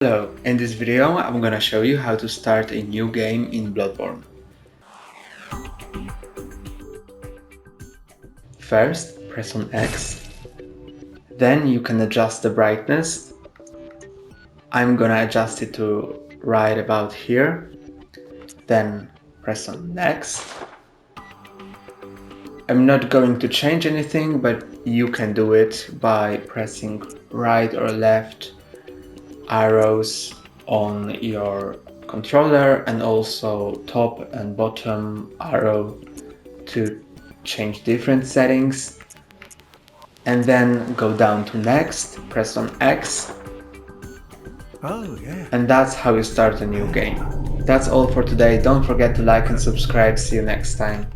Hello, in this video I'm gonna show you how to start a new game in Bloodborne. First, press on X, then you can adjust the brightness. I'm gonna adjust it to right about here, then press on Next. I'm not going to change anything, but you can do it by pressing right or left arrows on your controller and also top and bottom arrow to change different settings, and then go down to Next, press on X. Oh, yeah. And that's how you start a new game. That's all for today. Don't forget to like and subscribe. See you next time.